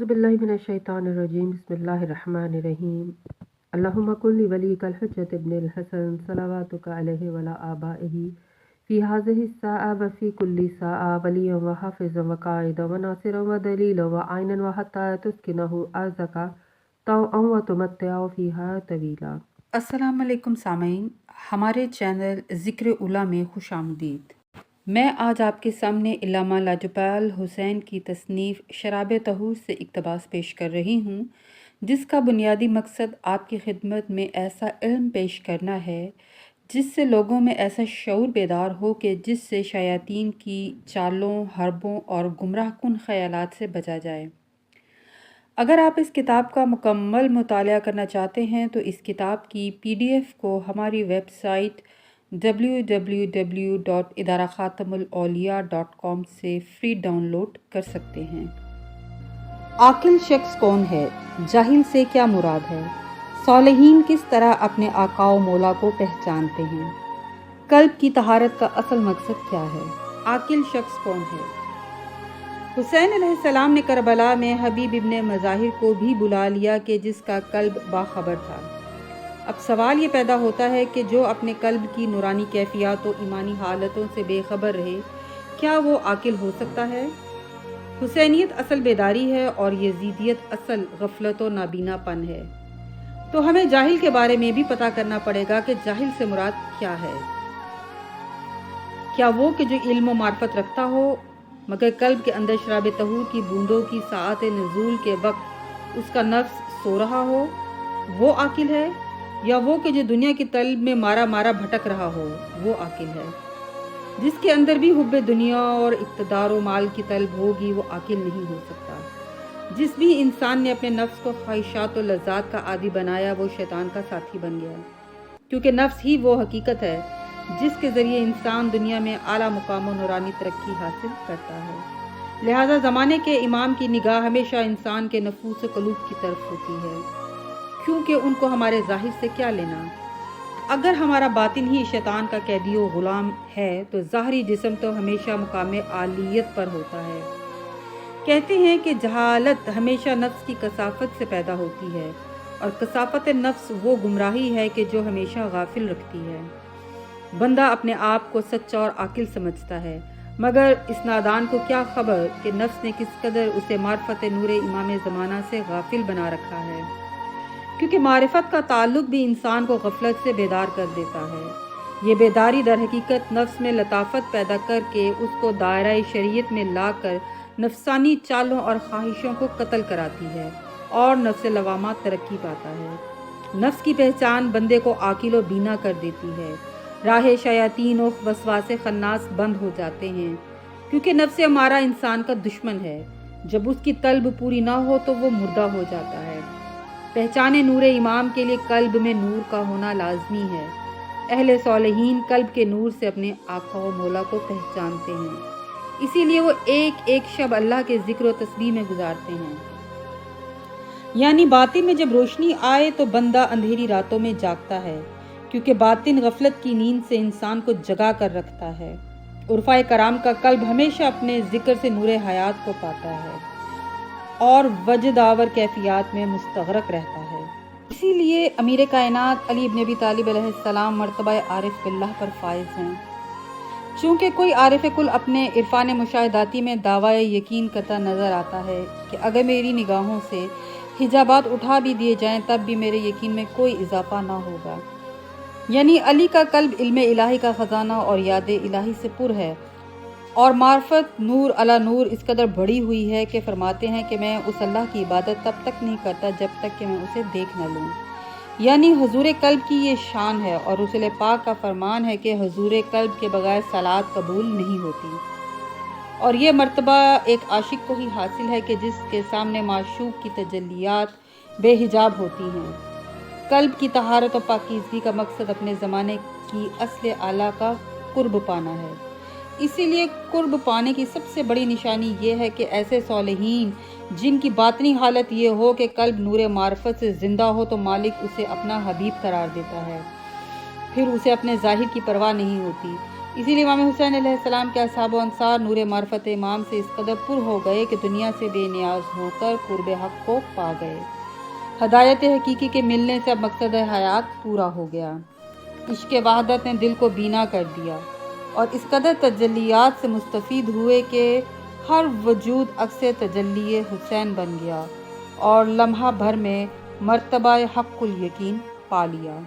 औज़ुबिल्लाहि मिनश्शैतानिर्रजीम बिस्मिल्लाहिर्रहमानिर्रहीम अल्लाहुम्मा कुल्लि वलिय्यिकल हुज्जत इब्निल हसन सलवातुका अलैहि वला आबाइही फ़ी हाज़िहि स्साअ व फ़ी कुल्लि साअ वलिय्यन व हाफ़िज़न व क़ाइदन व नासिरन व दलीलन व आइनन व हत्ता तुस्किनहु अर्ज़का तौअन व तुमत्तिअहु फ़ीहा तवीला। अस्सलाम वालेकुम सामीन, हमारे चैनल ज़िक्र उला में खुशामदीद। मैं आज आपके सामने इल्लामा लाजपाल हुसैन की तसनीफ़ शराब तहूर से इक़्तिबास पेश कर रही हूँ, जिसका बुनियादी मकसद आपकी खिदमत में ऐसा इल्म पेश करना है जिससे लोगों में ऐसा शऊर बेदार हो कि जिससे शयातीन की चालों, हरबों और गुमराहकुन ख़यालात से बचा जाए। अगर आप इस किताब का मुकम्मल मुताला करना चाहते हैं तो इस किताब की PDF को हमारी वेबसाइट www.idarakhatamulauliya.com से फ्री डाउनलोड कर सकते हैं। आकिल शख्स कौन है? जाहिल से क्या मुराद है? सालिहीन किस तरह अपने आकाओ मौला को पहचानते हैं? कल्ब की तहारत का असल मकसद क्या है? आकिल शख्स कौन है? हुसैन अलैहिस्सलाम ने करबला में हबीब इब्ने मज़ाहिर को भी बुला लिया कि जिसका कल्ब बाखबर था। अब सवाल ये पैदा होता है कि जो अपने कल्ब की नूरानी कैफियत और ईमानी हालतों से बेखबर रहे, क्या वो आकिल हो सकता है? हुसैनियत असल बेदारी है और यजीदियत असल गफलत और नाबीनापन है। तो हमें जाहिल के बारे में भी पता करना पड़ेगा कि जाहिल से मुराद क्या है। क्या वो कि जो इल्म व मार्फत रखता हो मगर कल्ब के अंदर शराब तहूर की बूंदों की साअत नज़ूल के वक्त उसका नफ्स सो रहा हो, वो आकिल है? या वो कि जो दुनिया की तलब में मारा मारा भटक रहा हो, वो आकिल है? जिसके अंदर भी हुब्बे दुनिया और इक़्तिदार व माल की तलब होगी, वो आकिल नहीं हो सकता। जिस भी इंसान ने अपने नफ्स को ख्वाहिशात और लज़्ज़ात का आदी बनाया, वो शैतान का साथी बन गया, क्योंकि नफ्स ही वो हकीकत है जिसके ज़रिए इंसान दुनिया में आला मुकाम और नूरानी तरक्की हासिल करता है। लिहाजा ज़माने के इमाम की निगाह हमेशा इंसान के नफूस क़ुलूब की तरफ होती है, क्योंकि उनको हमारे ज़ाहिर से क्या लेना। अगर हमारा बातिन ही शैतान का कैदी व ग़ुलाम है तो ज़ाहरी जिस्म तो हमेशा मुकाम आलियत पर होता है। कहते हैं कि जहालत हमेशा नफ्स की कसाफत से पैदा होती है और कसाफत नफ्स वो गुमराही है कि जो हमेशा गाफिल रखती है। बंदा अपने आप को सच्चा और आकिल समझता है, मगर इस नादान को क्या खबर कि नफ्स ने किस कदर उसे मार्फत नूर इमाम ज़माना से गाफिल बना रखा है, क्योंकि मारिफत का ताल्लुक भी इंसान को गफलत से बेदार कर देता है। ये बेदारी दर हकीकत नफ्स में लताफत पैदा करके उसको दायरा शरीयत में लाकर नफसानी चालों और ख्वाहिशों को कत्ल कराती है और नफ्स लवामा तरक्की पाता है। नफ्स की पहचान बंदे को आकिल व बीना कर देती है। राह शयातीन और वसवासे खन्नास बंद हो जाते हैं, क्योंकि नफ्स हमारा इंसान का दुश्मन है। जब उसकी तलब पूरी ना हो तो वो मुर्दा हो जाता है। पहचाने नूर इमाम के लिए कल्ब में नूर का होना लाजमी है। अहले सालिहीन कल्ब के नूर से अपने आका व मौला को पहचानते हैं, इसीलिए वो एक एक शब अल्लाह के जिक्र व तस्बीह में गुजारते हैं। यानी बातिन में जब रोशनी आए तो बंदा अंधेरी रातों में जागता है, क्योंकि बातिन गफलत की नींद से इंसान को जगा कर रखता है। उर्फाए कराम का कल्ब हमेशा अपने जिक्र से नूर हयात को पाता है और वजदावर कैफियत में मुस्तगरक रहता है। इसीलिए अमीर कायनात अली इब्न अबी तालिब अलैहिस्सलाम मर्तबा आरिफ बिल्लाह पर फाइज हैं। चूँकि कोई आरिफ कुल अपने इरफान मुशाहिदाती में दावा यकीन करता नज़र आता है कि अगर मेरी निगाहों से हिजाबात उठा भी दिए जाएं तब भी मेरे यकीन में कोई इजाफा ना होगा। यानी अली का कल्ब इल्मे इलाही का ख़जाना और याद इलाही से पुर है और मार्फत नूर अला नूर इस कदर बढ़ी हुई है कि फरमाते हैं कि मैं उस अल्लाह की इबादत तब तक नहीं करता जब तक कि मैं उसे देख न लूँ। यानी हुजूर कल्ब की ये शान है और रसूल पाक का फरमान है कि हुजूर कल्ब के बगैर सलात कबूल नहीं होती। और ये मर्तबा एक आशिक को ही हासिल है कि जिसके सामने माशूक की तजल्लियात बेहिजाब होती हैं। कल्ब की तहारत और पाकीज़गी का मकसद अपने ज़माने की असले आला का कुर्ब पाना है। इसीलिए कुर्ब पाने की सबसे बड़ी निशानी ये है कि ऐसे सालिहीन जिनकी बातनी हालत ये हो कि कल्ब नूर मार्फत से ज़िंदा हो तो मालिक उसे अपना हबीब करार देता है। फिर उसे अपने ज़ाहिर की परवाह नहीं होती, اسی لیے امام حسین علیہ السلام کے اصحاب و انصار نور معرفت امام سے اس قدر پر ہو گئے کہ دنیا سے بے نیاز ہو کر قرب حق کو پا گئے۔ ہدایت حقیقی کے ملنے سے اب مقصد حیات پورا ہو گیا۔ عشق وحدت نے دل کو بینا کر دیا اور اس قدر تجلیات سے مستفید ہوئے کہ ہر وجود عکس تجلی حسین بن گیا اور لمحہ بھر میں مرتبہ حق الیقین پا لیا۔